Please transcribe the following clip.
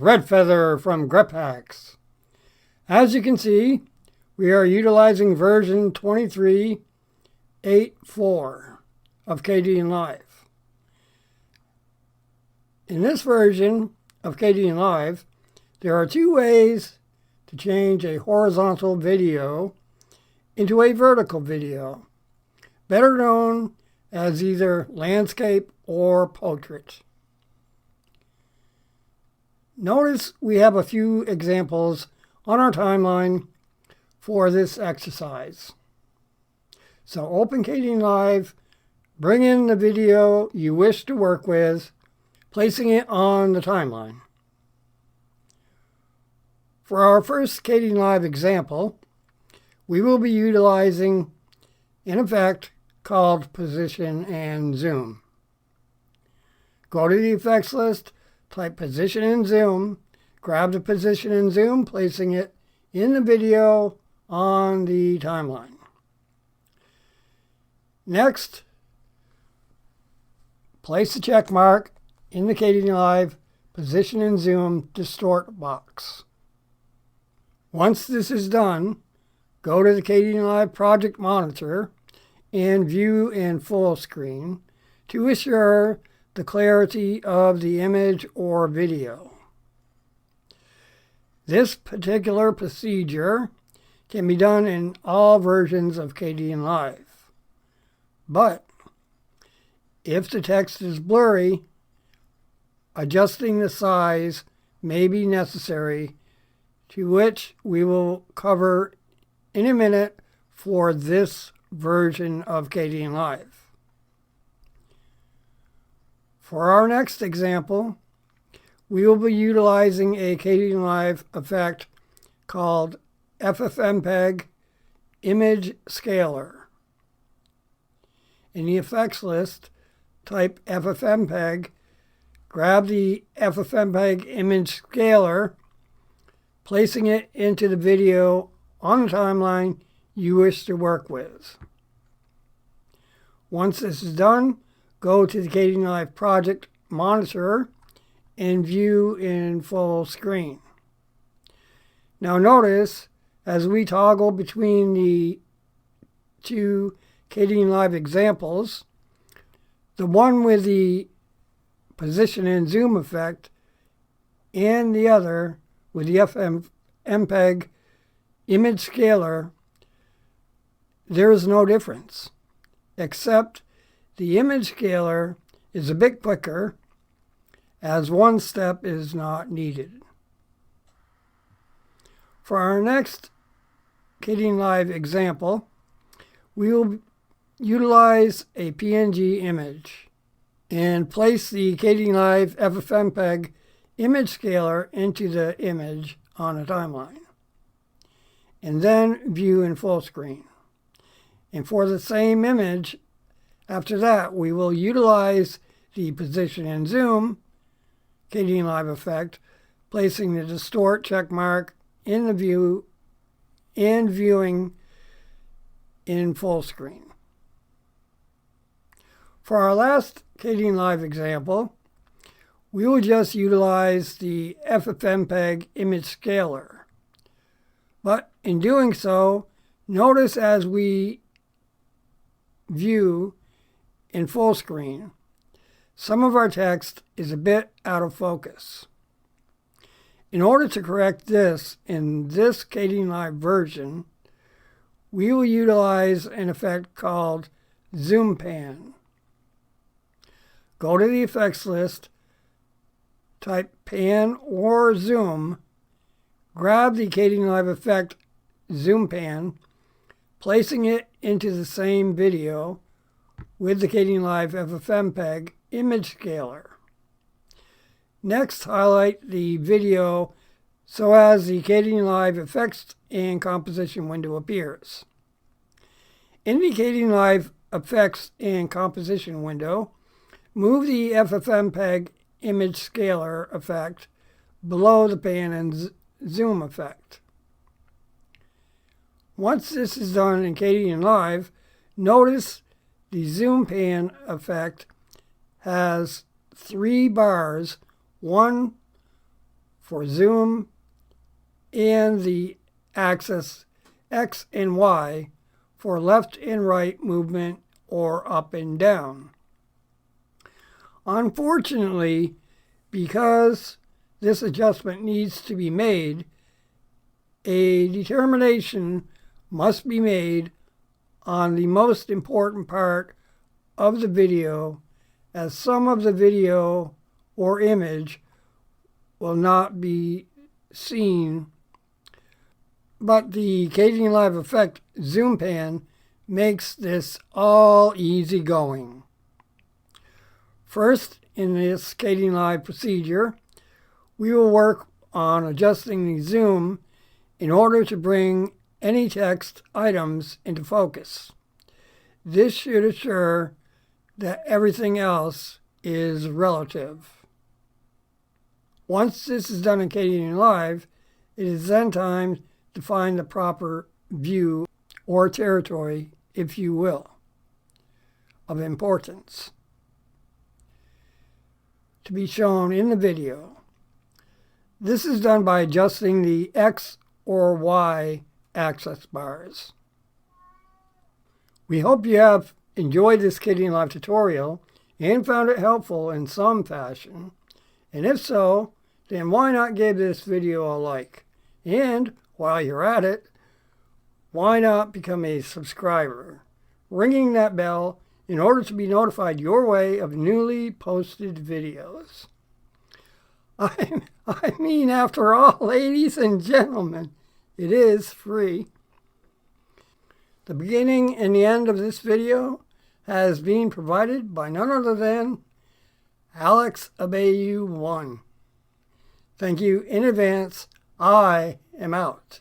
Red Feather from GrepHacks. As you can see, we are utilizing version 23.8.4 of Kdenlive. In this version of Kdenlive, there are two ways to change a horizontal video into a vertical video, better known as either landscape or portrait. Notice we have a few examples on our timeline for this exercise. So open Kdenlive, bring in the video you wish to work with, placing it on the timeline. For our first Kdenlive example, we will be utilizing an effect called Position and Zoom. Go to the effects list, type Position and Zoom, grab the Position and Zoom, placing it in the video on the timeline. Next, place the check mark in the Kdenlive Position and Zoom Distort box. Once this is done, go to the Kdenlive Project Monitor and view in full screen to assure the clarity of the image or video. This particular procedure can be done in all versions of Kdenlive. But if the text is blurry, adjusting the size may be necessary, to which we will cover in a minute for this version of Kdenlive. For our next example, we will be utilizing a Kdenlive effect called ffmpeg image scaler. In the effects list, type ffmpeg, grab the ffmpeg image scaler, placing it into the video on the timeline you wish to work with. Once this is done, go to the Kdenlive Project Monitor and view in full screen. Now notice, as we toggle between the two Kdenlive examples, the one with the Position and Zoom effect and the other with the ffmpeg image scaler, there is no difference, except the image scaler is a bit quicker, as one step is not needed. For our next Kdenlive example, we will utilize a PNG image and place the Kdenlive ffmpeg image scaler into the image on a timeline, and then view in full screen. And for the same image, after that, we will utilize the Position and Zoom Kdenlive effect, placing the Distort check mark in the view and viewing in full screen. For our last Kdenlive example, we will just utilize the ffmpeg image scaler. But in doing so, notice as we view in full screen, some of our text is a bit out of focus. In order to correct this in this Kdenlive version, we will utilize an effect called Zoom Pan. Go to the effects list, type Pan or Zoom, grab the Kdenlive effect Zoom Pan, placing it into the same video with the Kdenlive ffmpeg image scaler. Next, highlight the video so as the Kdenlive effects and composition window appears. In the Kdenlive effects and composition window, move the ffmpeg image scaler effect below the pan and zoom effect. Once this is done in Kdenlive, notice the zoom pan effect has 3 bars, one for zoom and the axis X and Y for left and right movement or up and down. Unfortunately, because this adjustment needs to be made, a determination must be made on the most important part of the video, as some of the video or image will not be seen, but the Kdenlive Effect Zoom Pan makes this all easy going. First, in this Kdenlive procedure, we will work on adjusting the zoom in order to bring any text items into focus. This should assure that everything else is relative. Once this is done in Kdenlive, it is then time to find the proper view or territory, if you will, of importance to be shown in the video. This is done by adjusting the X or Y access bars. We hope you have enjoyed this Kdenlive tutorial and found it helpful in some fashion. And if so, then why not give this video a like? And while you're at it, why not become a subscriber, ringing that bell in order to be notified your way of newly posted videos. I mean, after all, ladies and gentlemen, it is free. The beginning and the end of this video has been provided by none other than Alex Abayu 1. Thank you in advance. I am out.